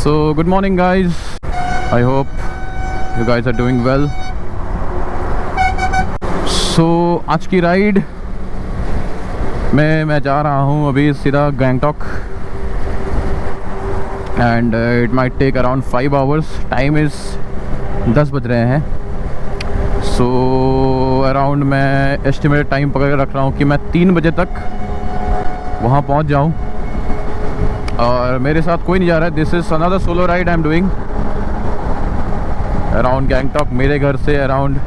So good morning guys, I hope you guys are doing well. So आज की ride मैं जा रहा हूँ अभी सीधा Gangtok and it might take around 5 hours. Time is 10 बज रहे हैं. सो अराउंड मैं एस्टिमेटेड टाइम पकड़ के रख रहा हूँ कि मैं 3 बजे तक वहाँ पहुँच जाऊँ. और मेरे साथ कोई नहीं जा रहा है. This is another solo ride I am doing around Gangtok. मेरे घर से अराउंड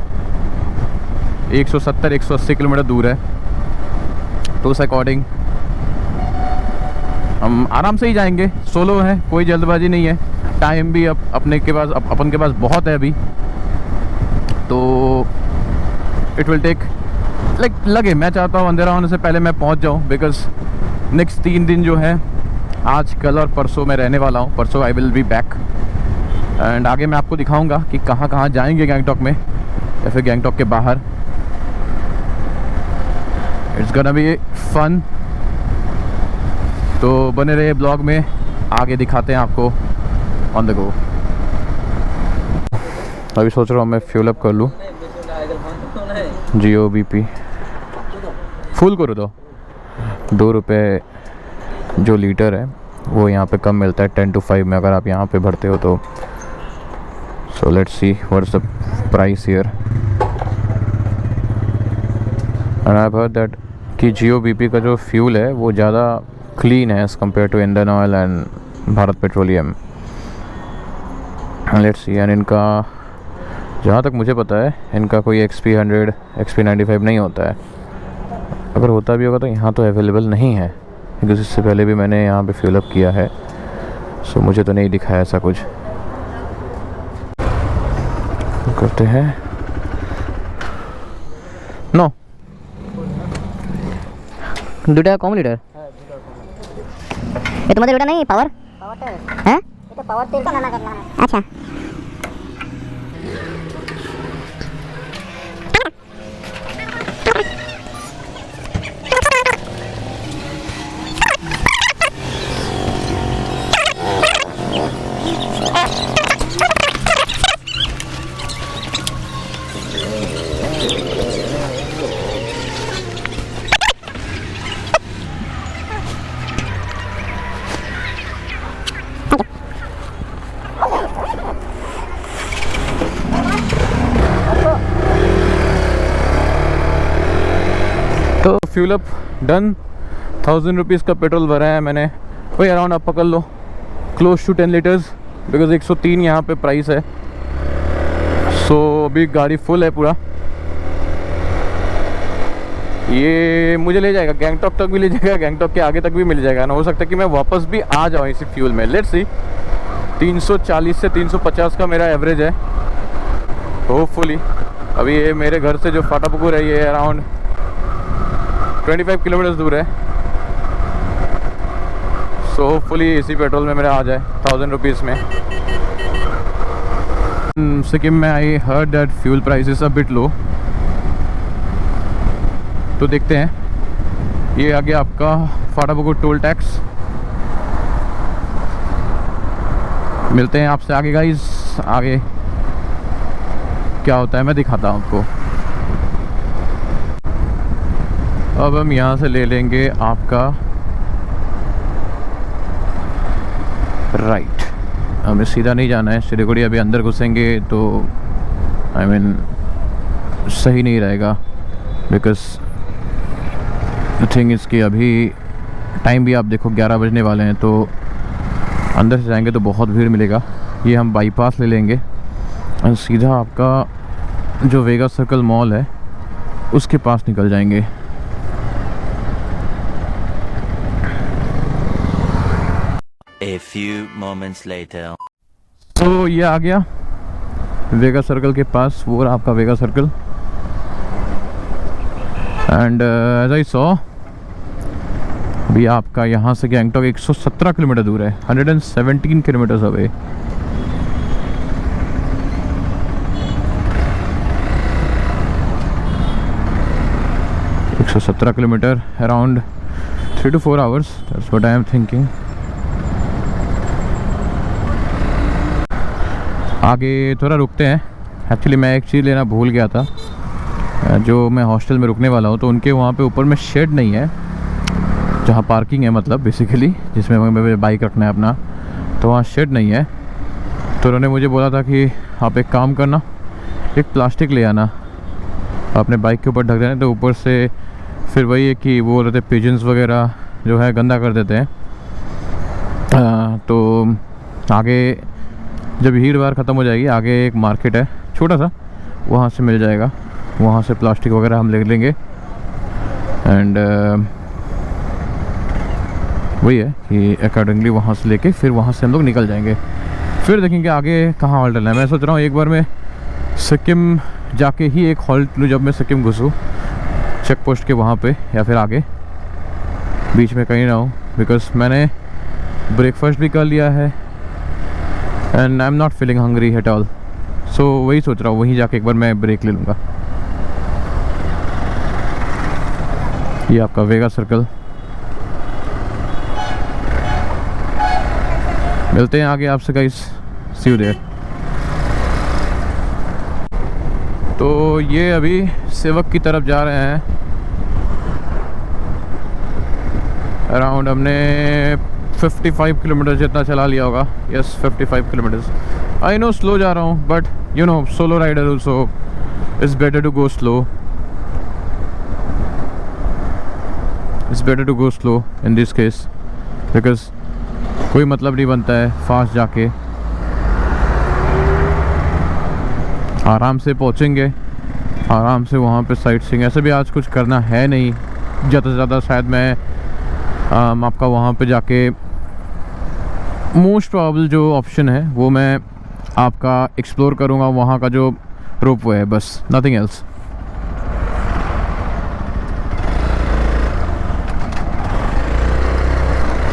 170-180 किलोमीटर दूर है. तो उस अकॉर्डिंग हम आराम से ही जाएंगे. सोलो है, कोई जल्दबाजी नहीं है. टाइम भी अपन के पास बहुत है अभी. तो इट विल टेक लगे. मैं चाहता हूँ अंधेरा होने से पहले मैं पहुँच जाऊँ. बिकॉज नेक्स्ट 3 दिन जो है, आज कल और परसों मैं रहने वाला हूँ. परसों I will be back and आगे मैं आपको दिखाऊंगा कि कहाँ कहाँ जाएंगे गैंगटॉक में या फिर गैंगटॉक के बाहर. It's gonna be fun. तो बने रहे ब्लॉग में, आगे दिखाते हैं आपको ऑन द गो. अभी सोच रहा हूँ मैं फ्यूल अप कर लूँ. जियो BP फुल करो दो. 2 रुपये जो लीटर है वो यहाँ पे कम मिलता है 10 to 5 में अगर आप यहाँ पे भरते हो तो. So let's see what's the price here. And I have heard that कि जियो BP का जो फ्यूल है वो ज़्यादा क्लीन है as compare to Indian Oil and Bharat Petroleum. Let's see. And इनका जहाँ तक मुझे पता है इनका कोई XP100 XP95 नहीं होता है. अगर होता भी होगा तो यहाँ तो अवेलेबल नहीं है, क्योंकि इससे पहले भी मैंने यहाँ पे फ्यूल अप किया है. सो मुझे तो नहीं दिखा ऐसा कुछ. करते हैं. नो দুটা কম লিটার এ তোমাদের ওটা নেই পাওয়ার হ্যাঁ এটা পাওয়ার তেল না না আচ্ছা तो फ्यूल अप डन. 1000 रुपीज़ का पेट्रोल भरा है मैंने. वही अराउंड आप पकड़ लो क्लोज टू 10 लीटर्स. बिकॉज 103 यहाँ पे प्राइस है. सो अभी गाड़ी फुल है पूरा. ये मुझे ले जाएगा गैंगटॉक तक भी ले जाएगा, गैंगटॉक के आगे तक भी मिल जाएगा ना. हो सकता है कि मैं वापस भी आ जाऊँ इसी फ्यूल में. Let's see. 340 से 350 का मेरा एवरेज है होपफुली. अभी ये मेरे घर से जो फाटापुकुर है ये अराउंड 25 किलोमीटर दूर है. सो होपफुली इसी पेट्रोल में मेरा आ जाए 1000 रुपीज़ में. सिक्किम में I heard that fuel prices a bit लो. तो देखते हैं. ये आ गया आपका फाटापुकुर टोल टैक्स. मिलते हैं आपसे आगे गाइस. आगे क्या होता है मैं दिखाता हूँ आपको. अब हम यहाँ से ले लेंगे आपका राइट. हमें सीधा नहीं जाना है. सिलीगुड़ी अभी अंदर घुसेंगे तो आई मीन सही नहीं रहेगा. बिकॉज द थिंग इज़ कि अभी टाइम भी आप देखो 11 बजने वाले हैं. तो अंदर से जाएंगे तो बहुत भीड़ मिलेगा. ये हम बाईपास ले लेंगे और सीधा आपका जो वेगा सर्कल मॉल है उसके पास निकल जाएंगे. A few moments later. तो ये आ गया वेगा सर्कल के पास. वो रहा आपका Vega circle. And as I saw अभी आपका यहाँ से गैंगटॉक 117 किलोमीटर दूर है. 117 kilometres away. 117 kilometre around 3 to 4 hours. That's what I am thinking. आगे थोड़ा रुकते हैं। एक्चुअली मैं एक चीज़ लेना भूल गया था, जो मैं हॉस्टल में रुकने वाला हूँ तो उनके वहाँ पे ऊपर में शेड नहीं है, जहाँ पार्किंग है मतलब बेसिकली, जिसमें मैं बाइक रखना है अपना, तो वहाँ शेड नहीं है। तो उन्होंने मुझे बोला था कि आप एक काम करना, एक प्लास्टिक ले आना, अपने बाइक के ऊपर ढक देना, तो ऊपर से फिर वही है कि वो रहते पिजन्स वगैरह जो है गंदा कर देते हैं। तो आगे जब भीड़ भाड़ ख़त्म हो जाएगी, आगे एक मार्केट है छोटा सा, वहाँ से मिल जाएगा, वहाँ से प्लास्टिक वगैरह हम ले लेंगे। एंड वही है कि अकॉर्डिंगली वहाँ से लेके फिर वहाँ से हम लोग निकल जाएंगे, फिर देखेंगे आगे कहाँ हॉल्ट लेना है। मैं सोच रहा हूँ एक बार मैं सिक्किम जाके ही एक हॉल्ट लूँ, जब मैं सिक्किम घुसूँ चेक पोस्ट के वहाँ पे, या फिर आगे बीच में कहीं ना हो, बिकॉज मैंने ब्रेकफास्ट भी कर लिया है and I am not feeling hungry at all. So वही सोच रहा हूँ वहीं जाके एक बार मैं ब्रेक ले लूँगा। ये आपका वेगा सर्कल, मिलते हैं आगे आपसे गाइस, सी यू देयर। तो ये अभी सेवक की तरफ जा रहे हैं, अराउंड हमने 55 किलोमीटर जितना चला लिया होगा। Yes 55 kilometres. I know slow जा रहा हूँ, but you know solo rider also it's better to go slow, it's better to go slow in this case, because कोई मतलब नहीं बनता है फास्ट जाके। आराम से पहुँचेंगे, आराम से वहाँ पे साइट सीइंग, ऐसे भी आज कुछ करना है नहीं, ज़्यादा से ज़्यादा शायद मैं आपका वहाँ पे जाके मोस्ट प्रोबेबल जो ऑप्शन है वो मैं आपका एक्सप्लोर करूँगा, वहाँ का जो रोपवे है, बस नथिंग एल्स।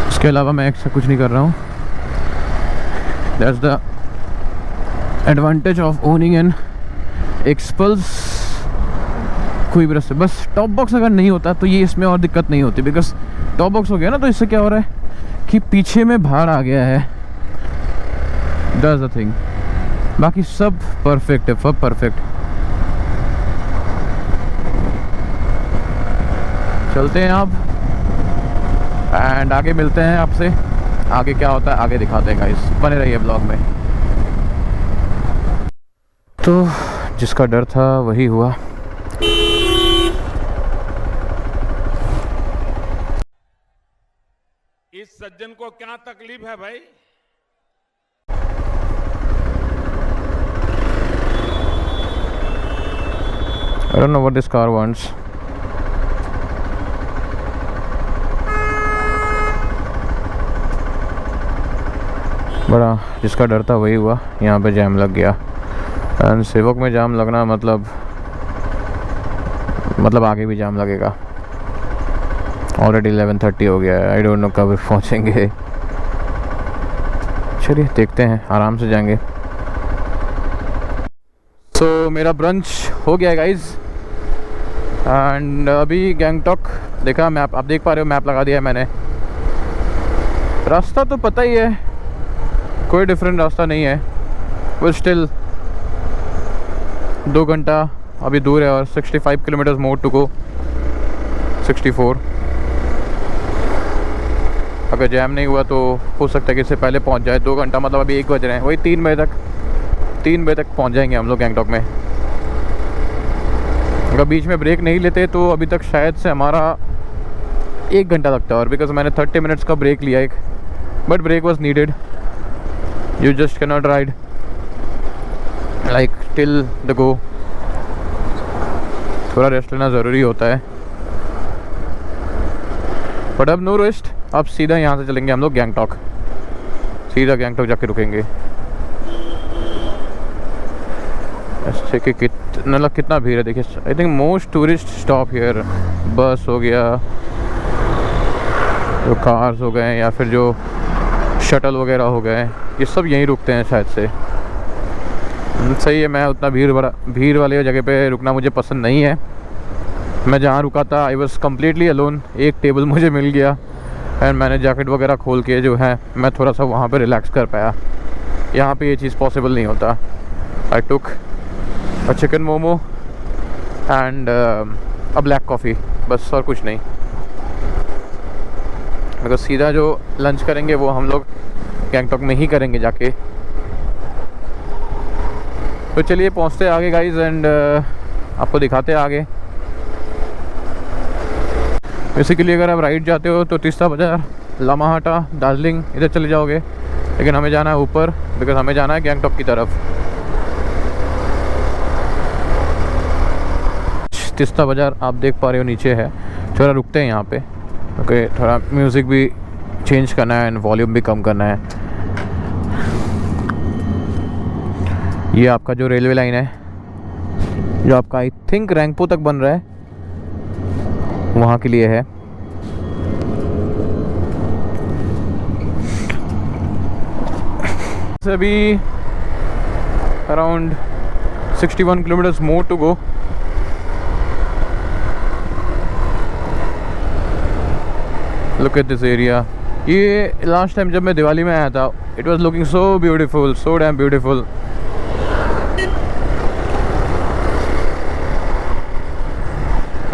इसके अलावा मैं एक्स्ट्रा कुछ नहीं कर रहा हूँ। That's the advantage of owning an XPulse कोई भी रास्ते। बस टॉप बॉक्स अगर नहीं होता तो ये इसमें और दिक्कत नहीं होती, बिकॉज टॉप बॉक्स हो गया ना, तो इससे क्या हो रहा है कि पीछे में भाड़ आ गया है, दैट्स द थिंग। बाकी सब परफेक्ट है, सब परफेक्ट। चलते हैं आप एंड आगे मिलते हैं आपसे, आगे क्या होता है आगे दिखाते हैं गाइस, बने रहिए ब्लॉग में। तो जिसका डर था वही हुआ। इस सज्जन को क्या तकलीफ है भाई? I don't know what this car wants. बड़ा जिसका डर था वही हुआ, यहाँ पे जाम लग गया। एंड सेवक में जाम लगना मतलब आगे भी जाम लगेगा। ऑलरेडी 11:30 हो गया है, आई डोंट नो कब पहुँचेंगे। चलिए देखते हैं, आराम से जाएंगे। तो मेरा ब्रंच हो गया है गाइज, एंड अभी गैंगटॉक देखा मैप, आप देख पा रहे हो मैप लगा दिया है मैंने। रास्ता तो पता ही है, कोई डिफरेंट रास्ता नहीं है, वो स्टिल 2 घंटा अभी दूर है और 65 किलोमीटर्स मोर टू गो, 64। अगर जैम नहीं हुआ तो हो सकता है कि इससे पहले पहुंच जाए। 2 घंटा मतलब अभी 1 बज रहे हैं, वही 3 बजे तक पहुंच जाएंगे हम लोग गैंगटॉक में। अगर बीच में ब्रेक नहीं लेते तो अभी तक शायद से हमारा 1 घंटा लगता है, और बिकॉज मैंने 30 मिनट्स का ब्रेक लिया एक, but break was needed. You just can not ride like till the go, थोड़ा रेस्ट लेना ज़रूरी होता है। बट अब नो रेस्ट, अब सीधा यहाँ से चलेंगे हम लोग गैंगटॉक, सीधा गैंगटॉक जाके रुकेंगे। ऐसे कि कितना भीड़ है देखिए। I think most tourist stop here, बस हो गया, जो कार्स हो गए या फिर जो शटल वगैरह हो गए, ये सब यहीं रुकते हैं शायद से। सही है, मैं उतना भीड़ वाले जगह पे रुकना मुझे पसंद नहीं है। मैं जहाँ रुका था आई वॉज कम्प्लीटली अलोन, एक टेबल मुझे मिल गया एंड मैंने जैकेट वगैरह खोल के जो है मैं थोड़ा सा वहाँ पे रिलैक्स कर पाया। यहाँ पे ये चीज़ पॉसिबल नहीं होता। I took a chicken momo and a black coffee, बस और कुछ नहीं। बिकॉज सीधा जो लंच करेंगे वो हम लोग गैंगटॉक में ही करेंगे जाके। तो चलिए पहुँचते आगे गाइज एंड आपको दिखाते आगे। बेसिकली अगर आप राइड जाते हो तो तीस्ता बाजार, लामाहाटा, दार्जिलिंग इधर चले जाओगे, लेकिन हमें जाना है ऊपर बिकॉज हमें जाना है गैंगटॉक की तरफ। तीस्ता बाजार आप देख पा रहे हो नीचे है। थोड़ा रुकते हैं यहाँ पे क्योंकि थोड़ा म्यूज़िक भी चेंज करना है एंड वॉल्यूम भी कम करना है। ये आपका जो रेलवे लाइन है जो आपका आई थिंक रैंगपो तक बन रहा है, वहाँ के लिए है। अभी around 61 kilometres more to go. Look at this area. ये लास्ट टाइम जब मैं दिवाली में आया था, it was looking so beautiful, so damn beautiful.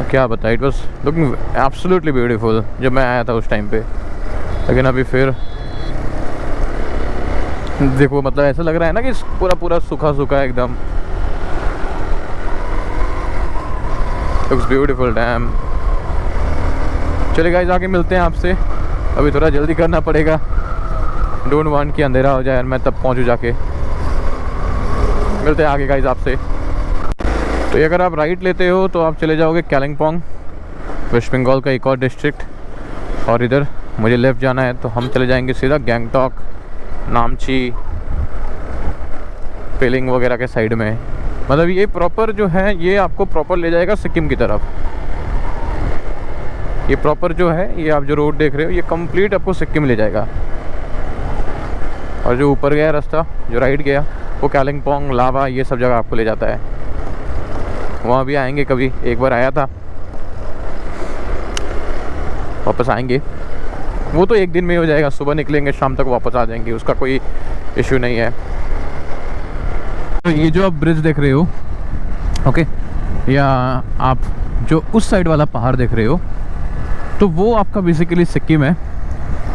क्या बताया, it was looking absolutely beautiful जब मैं आया था उस टाइम पे। लेकिन अभी फिर देखो, मतलब ऐसा लग रहा है ना कि पूरा पूरा सूखा सूखा एकदम। Looks beautiful dam. चलिए गाइस आगे मिलते हैं आपसे। अभी थोड़ा जल्दी करना पड़ेगा, डोंट वांट कि अंधेरा हो जाए और मैं तब पहुंचूं जाके। मिलते हैं आगे गाइस आपसे। तो ये अगर आप राइट लेते हो तो आप चले जाओगे कालिम्पोंग, वेस्ट बंगाल का एक और डिस्ट्रिक्ट, और इधर मुझे लेफ़्ट जाना है तो हम चले जाएंगे सीधा गैंगटॉक, नामची, पेलिंग वगैरह के साइड में। मतलब ये प्रॉपर जो है ये आपको प्रॉपर ले जाएगा सिक्किम की तरफ। ये प्रॉपर जो है, ये आप जो रोड देख रहे हो, ये कंप्लीट आपको सिक्किम ले जाएगा। और जो ऊपर गया रास्ता, जो राइट गया, वो कालिम्पोंग, लावा, ये सब जगह आपको ले जाता है। वहाँ भी आएंगे कभी, एक बार आया था, वापस आएंगे। वो तो एक दिन में हो जाएगा, सुबह निकलेंगे शाम तक वापस आ जाएंगे, उसका कोई इशू नहीं है। तो ये जो आप ब्रिज देख रहे हो, ओके, या आप जो उस साइड वाला पहाड़ देख रहे हो, तो वो आपका बेसिकली सिक्किम है।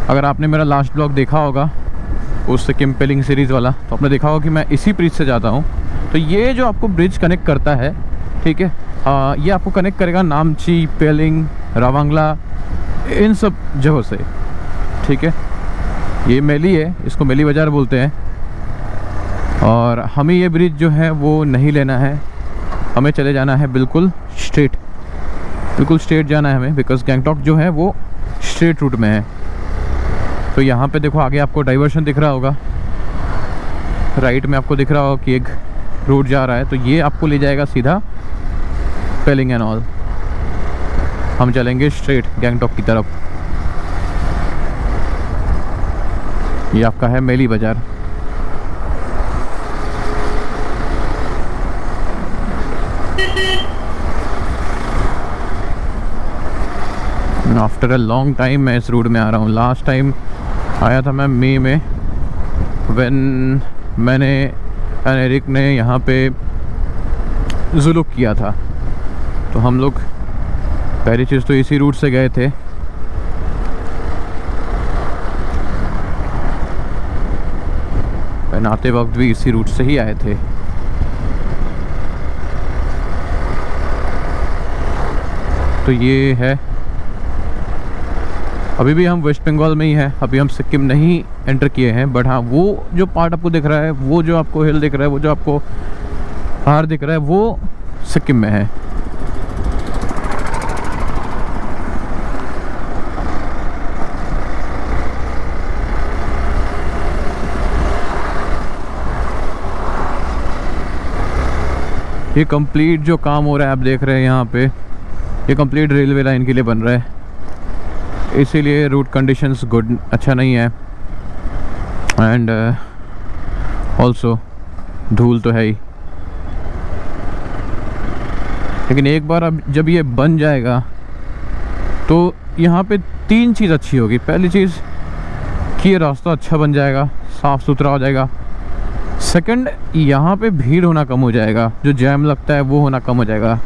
अगर आपने मेरा लास्ट ब्लॉग देखा होगा उस सिक्किम पेलिंग सीरीज़ वाला, तो आपने देखा होगा कि मैं इसी ब्रिज से जाता हूँ। तो ये जो आपको ब्रिज कनेक्ट करता है, ठीक है, ये आपको कनेक्ट करेगा नामची, पेलिंग, रावांगला, इन सब जगहों से, ठीक है। ये मेली है, इसको मेली बाज़ार बोलते हैं। और हमें ये ब्रिज जो है वो नहीं लेना है, हमें चले जाना है बिल्कुल स्ट्रेट, बिल्कुल स्ट्रेट जाना है हमें, बिकॉज गैंगटॉक जो है वो स्ट्रेट रूट में है। तो यहाँ पे देखो आगे आपको डाइवर्शन दिख रहा होगा, राइट में आपको दिख रहा होगा कि एक रोड जा रहा है, तो ये आपको ले जाएगा सीधा पेलिंग एंड ऑल। हम चलेंगे स्ट्रेट गैंगटॉक की तरफ। ये आपका है मेली बाज़ार। आफ्टर अ लॉन्ग टाइम मैं इस रूट में आ रहा हूँ। लास्ट टाइम आया था मैं मई में, व्हेन मैंने एंड एरिक ने यहाँ पे जुलूक किया था। तो हम लोग पहली चीज़ तो इसी रूट से गए थे। आते वक्त भी इसी रूट से ही आए थे। तो ये है, अभी भी हम वेस्ट बंगाल में ही हैं, अभी हम सिक्किम नहीं एंटर किए हैं। बट हाँ, वो जो पार्ट आपको दिख रहा है, वो जो आपको हिल दिख रहा है, वो जो आपको पहाड़ दिख रहा है, वो सिक्किम में है। ये कंप्लीट जो काम हो रहा है आप देख रहे हैं यहाँ पे, ये कंप्लीट रेलवे लाइन के लिए बन रहा है, इसीलिए रूट कंडीशंस गुड अच्छा नहीं है। एंड ऑल्सो धूल तो है ही। लेकिन एक बार अब जब ये बन जाएगा तो यहाँ पे तीन चीज़ अच्छी होगी। पहली चीज़ कि ये रास्ता अच्छा बन जाएगा, साफ़ सुथरा हो जाएगा। सेकंड, यहाँ पे भीड़ होना कम हो जाएगा, जो जैम लगता है वो होना कम हो जाएगा,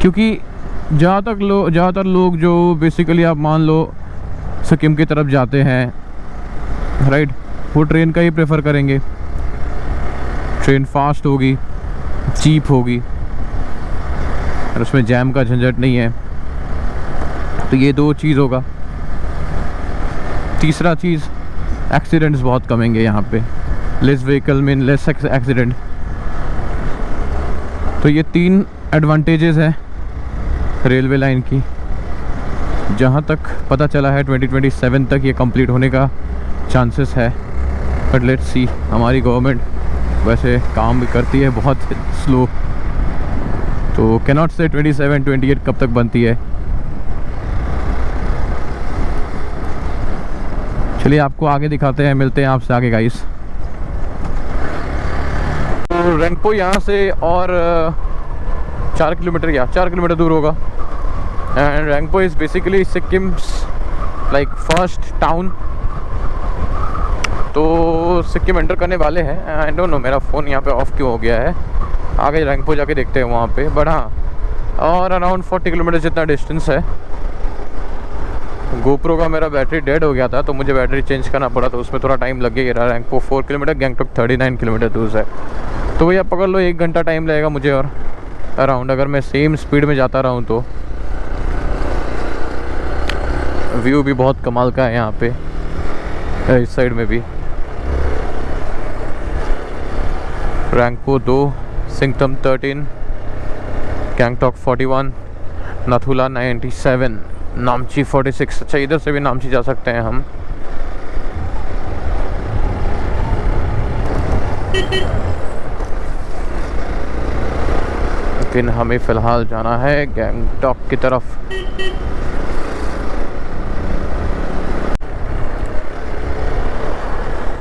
क्योंकि ज़्यादातर लोग जो बेसिकली आप मान लो सिक्किम की तरफ जाते हैं, राइट, वो ट्रेन का ही प्रेफर करेंगे। ट्रेन फास्ट होगी, चीप होगी और उसमें जैम का झंझट नहीं है। तो ये दो चीज़ होगा। तीसरा चीज़, एक्सीडेंट्स बहुत कमेंगे यहाँ पे, less vehicle mean less accident. तो ये 3 एडवांटेजेस हैं रेलवे लाइन की। जहाँ तक पता चला है 2027 तक ये कंप्लीट होने का चांसेस है, बट लेट्स सी। हमारी गवर्नमेंट वैसे काम भी करती है बहुत स्लो, तो कैनॉट से 27-28 कब तक बनती है। चलिए आपको आगे दिखाते हैं, मिलते हैं आपसे आगे गाइस। तो रेंगपो यहाँ से और 4 किलोमीटर दूर होगा। And Rengpo is basically Sikkim's like first town. तो सिक्किम एंटर करने वाले हैं। आई डोंट नो मेरा फ़ोन यहाँ पे ऑफ क्यों हो गया है, आगे रेंगपो जाके देखते हैं वहाँ पे। बट हाँ, और अराउंड 40 किलोमीटर जितना डिस्टेंस है। गोप्रो का मेरा बैटरी डेड हो गया था, तो मुझे बैटरी चेंज करना पड़ा, तो उसमें थोड़ा टाइम लग गया। रेंगपो 4 किलोमीटर, गैंगटॉक 39 किलोमीटर दूर है। तो भैया पकड़ लो 1 घंटा टाइम लगेगा मुझे और अराउंड, अगर मैं सेम स्पीड में जाता रहूँ तो। व्यू भी बहुत कमाल का है यहाँ पे, इस साइड में भी। रेंगपो 2, सिंगतम 13, गैंगटॉक 41, नाथुला 97, नामची 46। अच्छा, इधर से भी नामची जा सकते हैं हम। लेकिन हमें फ़िलहाल जाना है गैंगटॉक की तरफ।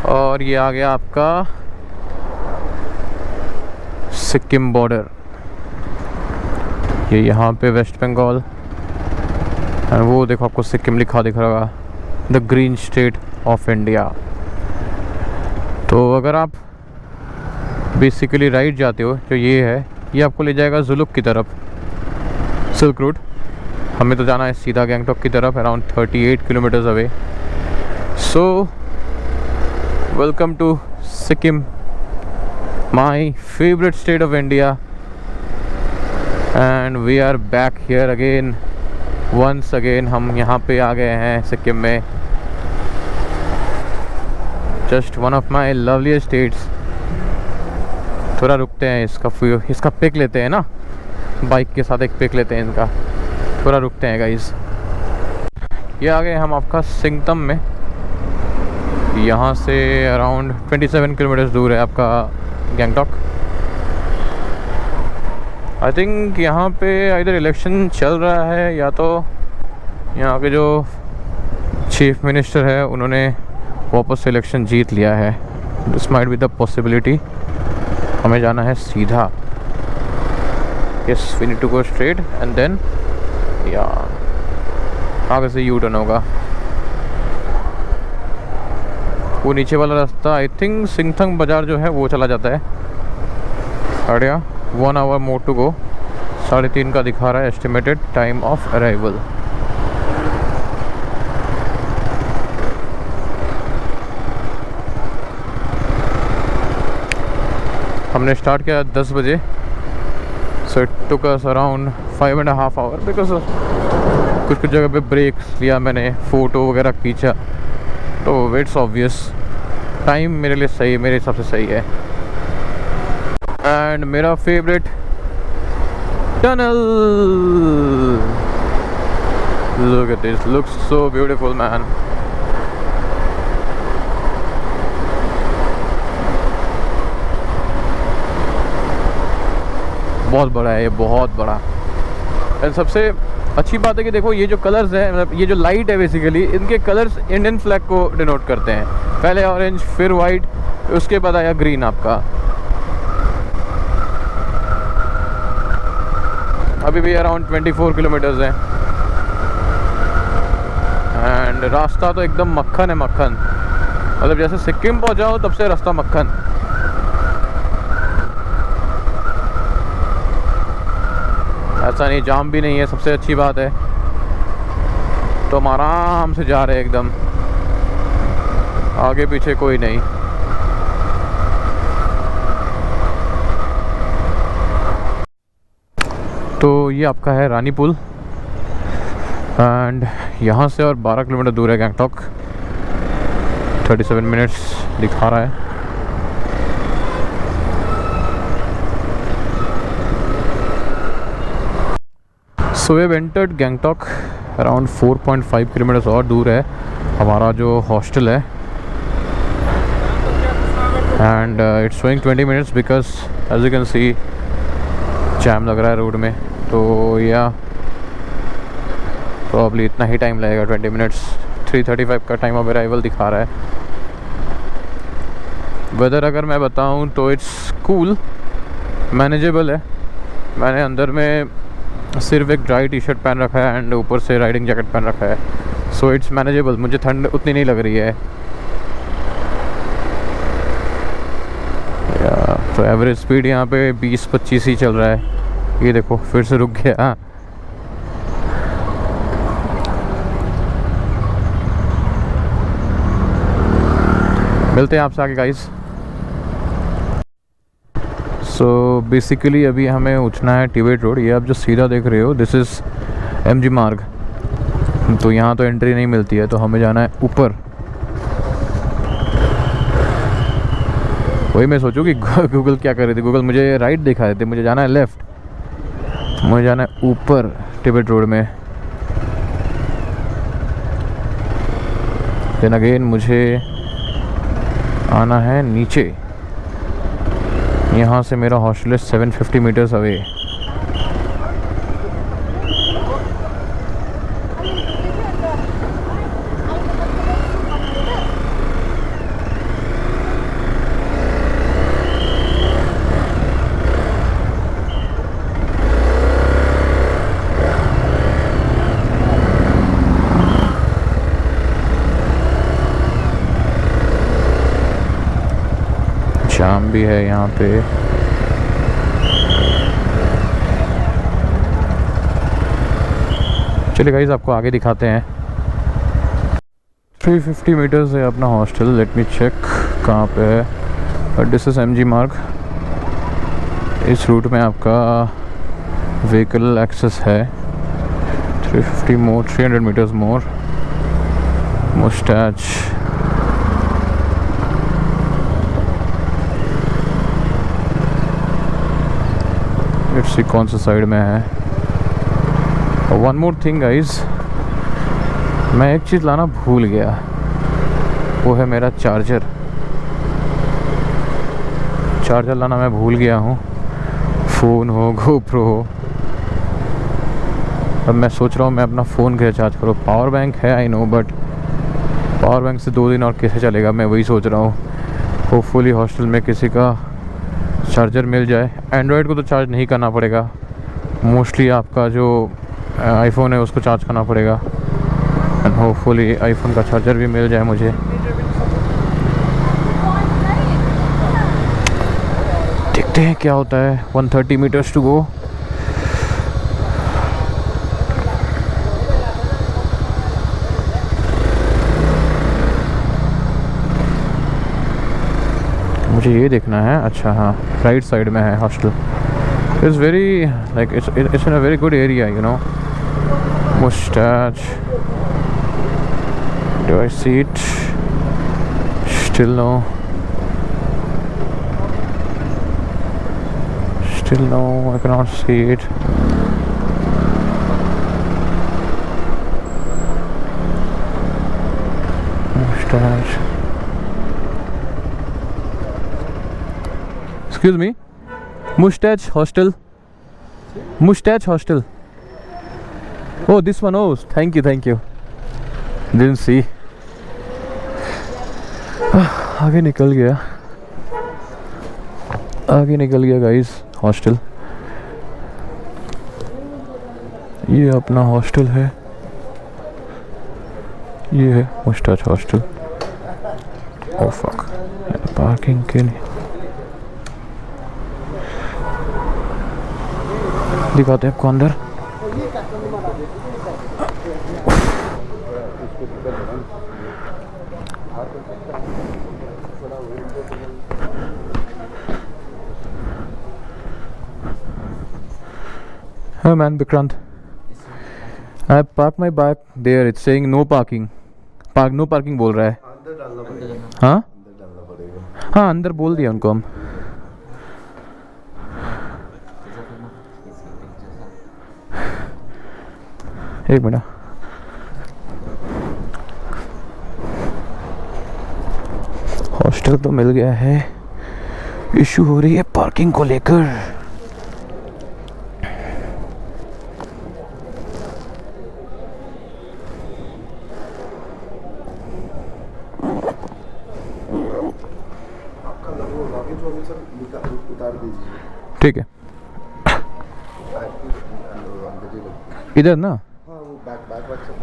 और ये आ गया आपका सिक्किम बॉर्डर। ये यहाँ पे वेस्ट बंगाल, और वो देखो आपको सिक्किम लिखा दिख रहा होगा, the green state of India. तो अगर आप बेसिकली राइट जाते हो, जो ये है, ये आपको ले जाएगा जुलुक की तरफ, सिल्क रूट। हमें तो जाना है सीधा गैंगटॉक की तरफ, around 38 kilometres away. So welcome to Sikkim, my favourite state of India, and we are back here again, once again. हम यहाँ पे आ गए हैं सिक्किम में। Just one of my loveliest states. थोड़ा रुकते हैं, इसका पिक लेते हैं ना, बाइक के साथ एक पिक लेते हैं इनका। थोड़ा रुकते हैं गाइस। ये आ गए हम आपका सिंगतम में। यहाँ से अराउंड 27 किलोमीटर दूर है आपका गैंगटॉक। आई थिंक यहाँ पे इधर इलेक्शन चल रहा है, या तो यहाँ के जो चीफ मिनिस्टर है उन्होंने वापस से इलेक्शन जीत लिया है। This might be the possibility. हमें जाना है सीधा। Yes, we need to go straight and then या आगे से यू टर्न होगा। वो नीचे वाला रास्ता आई थिंक सिंगथंग बाज़ार जो है वो चला जाता है। अड़िया 1 आवर मोर टू गो। 3:30 का दिखा रहा है एस्टिमेटेड टाइम ऑफ अराइवल। हमने स्टार्ट किया 10 बजे, so it took us around 5.5 hour, because कुछ जगह पे ब्रेक्स लिया मैंने, फ़ोटो वगैरह खींचा, तो इट्स ऑब्वियस टाइम मेरे लिए सही, मेरे हिसाब से सही है। एंड मेरा favourite tunnel, look at this, looks so beautiful man. बहुत बड़ा है ये, बहुत बड़ा। एंड सबसे अच्छी बात है कि देखो ये जो कलर्स है, मतलब ये जो लाइट है बेसिकली, इनके कलर्स इंडियन फ्लैग को डिनोट करते हैं। पहले ऑरेंज, फिर वाइट, उसके बाद आया ग्रीन आपका। अभी भी अराउंड 24 किलोमीटर्स हैं। एंड रास्ता तो एकदम मक्खन है, मक्खन। मतलब जैसे सिक्किम पहुंचाओ तब से रास्ता मक्खन। ऐसा नहीं, जाम भी नहीं है, सबसे अच्छी बात है। तो हम आराम से जा रहे हैं एकदम, आगे पीछे कोई नहीं। तो ये आपका है रानी पुल, एंड यहाँ से और 12 किलोमीटर दूर है गैंगटॉक। 37 मिनट्स दिखा रहा है। So we have entered Gangtok. Around 4.5 kilometres और दूर है हमारा जो हॉस्टल है, and it's showing 20 minutes because as you can see jam लग रहा है रोड में। तो या प्रॉब्ली इतना ही टाइम लगेगा, 20 मिनट्स। 3:35 का टाइम ऑफ अराइवल दिखा रहा है। वेदर अगर मैं बताऊं तो इट्स कूल, मैनेजेबल है। मैंने अंदर में सिर्फ एक ड्राई टी शर्ट पहन रखा है एंड ऊपर से राइडिंग जैकेट पहन रखा है, सो इट्स मैनेजेबल। मुझे ठंड उतनी नहीं लग रही है। तो एवरेज स्पीड यहाँ पे 20-25 ही चल रहा है। ये देखो फिर से रुक गया। मिलते हैं आपसे आगे गाइस। सो बेसिकली अभी हमें उठना है टिबेट रोड। ये आप जो सीधा देख रहे हो दिस इज़ MG मार्ग। तो यहाँ तो एंट्री नहीं मिलती है, तो हमें जाना है ऊपर। वही मैं सोचूं कि गूगल क्या कर रही थी। गूगल मुझे राइट दिखा देते, मुझे जाना है लेफ़्ट, मुझे जाना है ऊपर टिबेट रोड में। देन अगेन मुझे आना है नीचे। यहाँ से मेरा हॉस्टल है 750 मीटर्स अवे। जाम भी है यहाँ पे। चलिए गाइस आपको आगे दिखाते हैं। 350 मीटर्स है अपना हॉस्टल। लेट मी चेक कहाँ पे है। दिस इज MG मार्ग। इस रूट में आपका व्हीकल एक्सेस है। 300 metres more. Moustache. Let's see कौन सा साइड में है। वन मोर थिंग गाइज, मैं एक चीज़ लाना भूल गया, वो है मेरा चार्जर। चार्जर लाना मैं भूल गया हूँ। फ़ोन हो, GoPro हो। अब मैं सोच रहा हूँ मैं अपना फ़ोन कैसे चार्ज करूँ। पावर बैंक है I know, but power bank से 2 दिन और कैसे चलेगा, मैं वही सोच रहा हूँ। होपफुली हॉस्टल में किसी का चार्जर मिल जाए। एंड्रॉयड को तो चार्ज नहीं करना पड़ेगा, मोस्टली आपका जो आईफोन है उसको चार्ज करना पड़ेगा। एंड होपफुली आईफोन का चार्जर भी मिल जाए मुझे। देखते हैं क्या होता है। 130 मीटर्स टू गो। मुझे ये देखना है। अच्छा हाँ, राइट साइड में है hostel. It's very like it's in a very good area, you know. Moustache. Do I see it? Still no. Still no, I cannot see it. Mustache. Excuse me. Mustache Hostel. Mustache Hostel. Oh, this one. Oh, thank you, thank you. Didn't see. आगे निकल गया। आगे निकल गया guys hostel. ये अपना hostel है। ये है moustache hostel. Oh fuck, parking के लिए दिखाते हैं आपको अंदर। Hey man, Vikrant. I parked my bike there. It's saying no parking. No parking बोल रहा है। अंदर डालना पड़ेगा। हाँ अंदर डालना पड़ेगा। हाँ, अंदर बोल दिया उनको हम। एक मिनट। हॉस्टल तो मिल गया है, इशू हो रही है पार्किंग को लेकर। आपका लॉगिन वॉगिन सब उतार दीजिए। ठीक है, इधर ना। हाँ वो बैक सब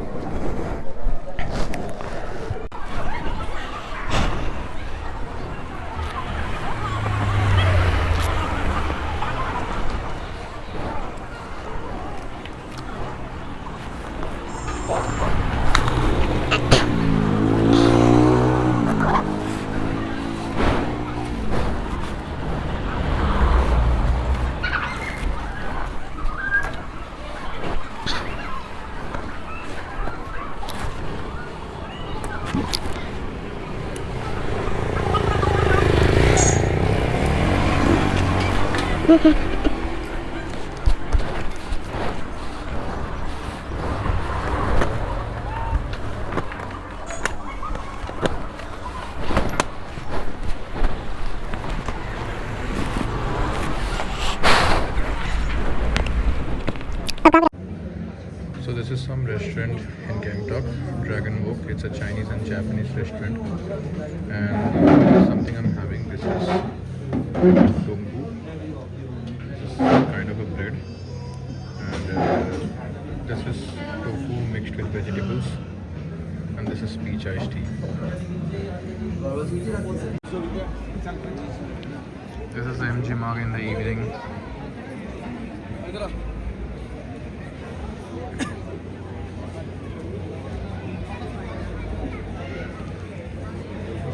So this is some restaurant in Gangtok, Dragon Walk. It's a Chinese and Japanese restaurant, and this is something I'm having. This is dombu. This is kind of a bread, and this is tofu mixed with vegetables, and this is peach iced tea. This is MG Marg in the evening.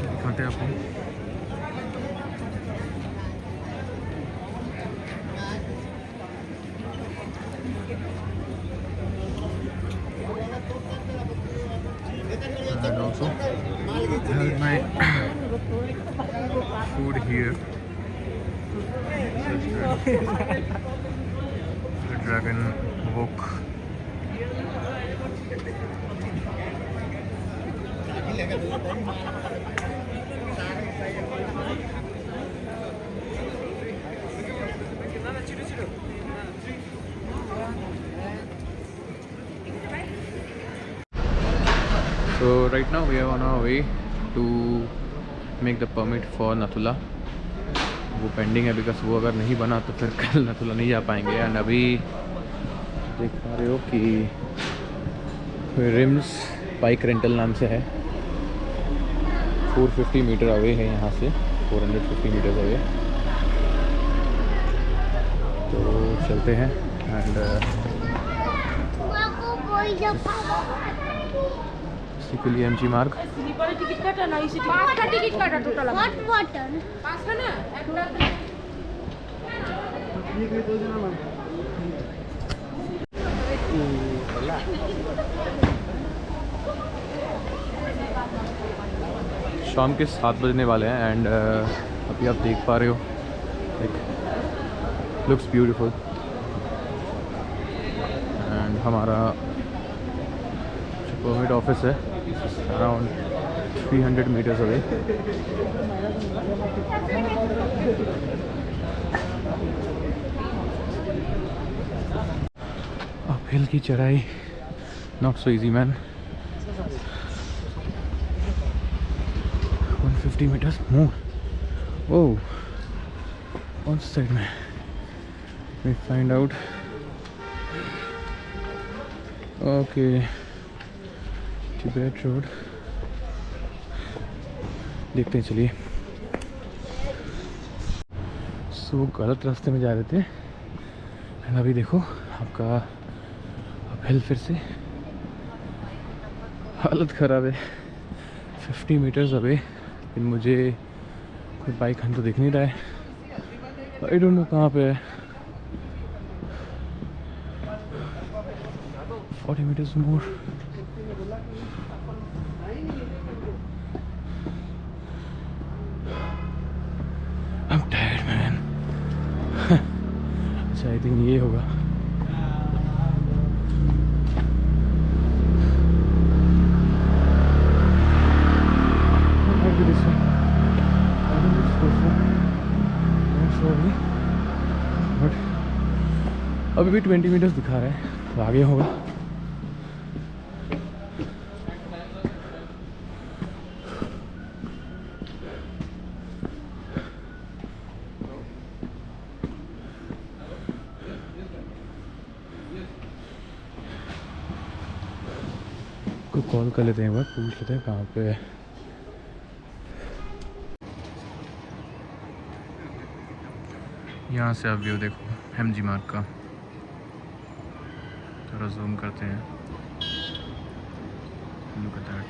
दिखाते हैं आपको। And also I have my food here. The Dragon Walk. So right now we are on our way to make the permit for Nathula. वो pending है because वो अगर नहीं बना तो फिर कल नथुला नहीं जा पाएंगे। एंड अभी देख पा रहे हो कि रिम्स बाइक रेंटल नाम से है, 450 मीटर अवे है यहाँ से, 450 मीटर अवे। तो चलते हैं एंड इसी के लिए MG मार्ग। टिकट काटा ना, इसी पांचटा टिकट काटा टोटल। हॉट वाटर पांचटा ना, একটা शाम के 7 बजने वाले हैं एंड अभी आप देख पा रहे हो, लुक्स ब्यूटीफुल। एंड हमारा जो परमिट ऑफिस है अराउंड 300 मीटर्स अवे। अपहिल की चढ़ाई, not so easy man. 150 metres more. Oh, कौन सी साइड में? We find out. Okay, Tibet road देखते हैं, चलिए। सो गलत रास्ते में जा रहे थे अभी देखो आपका अपहिल फिर से हालत ख़राब है। 50 मीटर्स अवे, लेकिन मुझे कोई बाइक हम तो दिख नहीं रहा है। आई डोंट नो कहाँ पे है। 40 meters more. I'm tired, man. अच्छा, आई थिंक ये होगा। अभी भी 20 मीटर्स दिखा रहा है, तो आगे होगा। को कॉल कर लेते हैं, एक बार पूछ लेते हैं कहाँ पे है। यहाँ से आप व्यू देखो एमजी मार्ग का, थोड़ा जूम करते हैं। लुक एट दैट,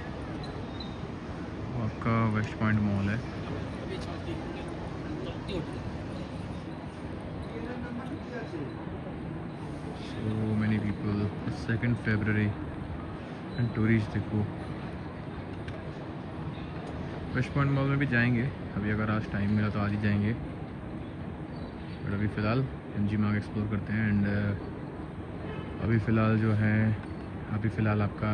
वो आपका वेस्ट पॉइंट मॉल है। So many people, 2 February and tourist देखो। वेस्ट पॉइंट मॉल में भी जाएंगे अभी, अगर आज टाइम मिला तो आज ही जाएंगे, बट अभी फ़िलहाल एमजी मार्ग एक्सप्लोर करते हैं। एंड अभी फ़िलहाल जो है, अभी फ़िलहाल आपका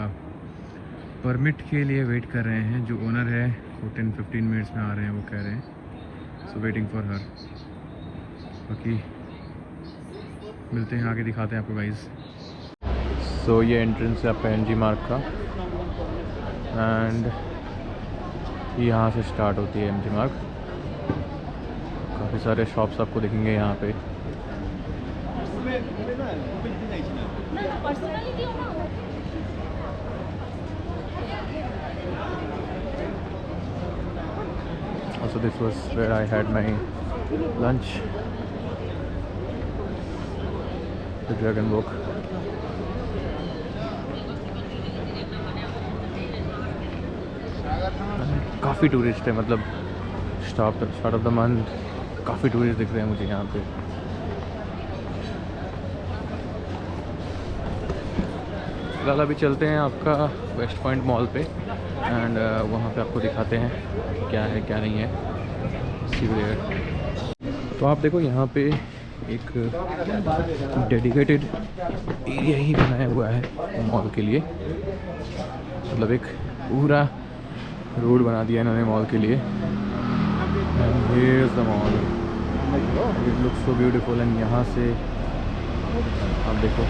परमिट के लिए वेट कर रहे हैं। जो ओनर है वो 10-15 मिनट्स में आ रहे हैं, वो कह रहे हैं। So waiting for her. बाकी मिलते हैं, आगे दिखाते हैं आपको गाइस। सो ये एंट्रेंस है आपका एमजी मार्ग का, एंड यहाँ से स्टार्ट होती है एमजी मार्ग। काफ़ी सारे शॉप्स आपको दिखेंगे यहाँ पे। Also this was where I had my lunch, the Dragon Walk. काफ़ी टूरिस्ट है, मतलब स्टार्ट ऑफ द मंथ काफ़ी टूरिस्ट दिख रहे हैं मुझे यहाँ पे। फिलहाल अभी चलते हैं आपका वेस्ट पॉइंट मॉल पे, एंड वहाँ पे आपको दिखाते हैं क्या है क्या नहीं है। सी यू देयर। तो आप देखो यहाँ पे एक डेडिकेटेड एरिया ही बनाया हुआ है मॉल के लिए, मतलब एक पूरा रोड बना दिया इन्होंने मॉल के लिए। And here is the mall, it looks so beautiful. And यहाँ से आप देखो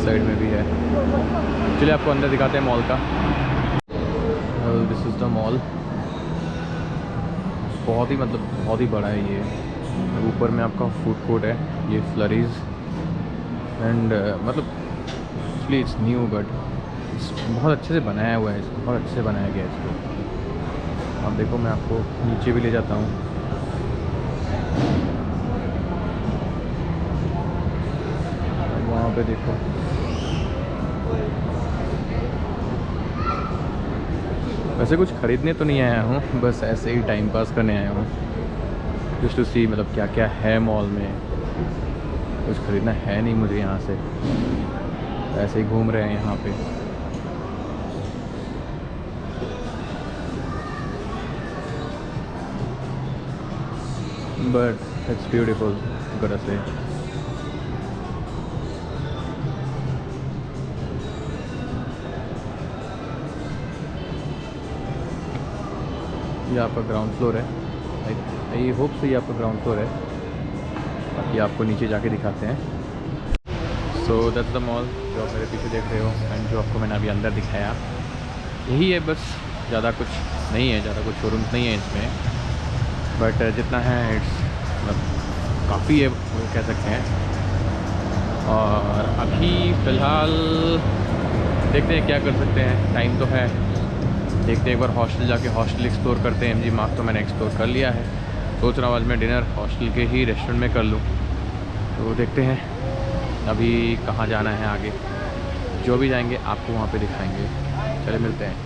साइड में भी है। चलिए आपको अंदर दिखाते हैं मॉल का। This is the mall. बहुत ही मतलब बहुत ही बड़ा है ये। ऊपर में आपका फूड कोर्ट है, ये फ्लरीज। एंड मतलब एक्चुअली इट्स न्यू, बट बहुत अच्छे से बनाया हुआ है इसको, बहुत अच्छे से बनाया गया है इसको। आप देखो, मैं आपको नीचे भी ले जाता हूँ। वहाँ पे देखो, वैसे कुछ ख़रीदने तो नहीं आया हूँ, बस ऐसे ही टाइम पास करने आया हूँ, जस्ट टू सी मतलब क्या क्या है मॉल में। कुछ ख़रीदना है नहीं मुझे यहाँ से, ऐसे ही घूम रहे हैं यहाँ पे। But it's beautiful, gotta say। ये आपका ग्राउंड फ्लोर है। आई होप से ये आपका ग्राउंड फ्लोर है, बाकी आपको नीचे जाके दिखाते हैं। सो दैट्स द मॉल जो आप मेरे पीछे देख रहे हो, एंड जो आपको मैंने अभी अंदर दिखाया यही है बस, ज़्यादा कुछ नहीं है, ज़्यादा कुछ शोरूम्स नहीं है इसमें। बट जितना है इट्स मतलब काफ़ी है वो कह सकते हैं। और अभी फ़िलहाल देखते हैं क्या कर सकते हैं, टाइम तो है। देखते हैं एक बार हॉस्टल जाके हॉस्टल एक्सप्लोर करते हैं। एमजी मार्ग तो मैंने एक्सप्लोर कर लिया है, सोच रहा हूँ आज मैं डिनर हॉस्टल के ही रेस्टोरेंट में कर लूँ। तो देखते हैं अभी कहाँ जाना है आगे, जो भी जाएंगे आपको वहाँ पे दिखाएंगे। चले मिलते हैं।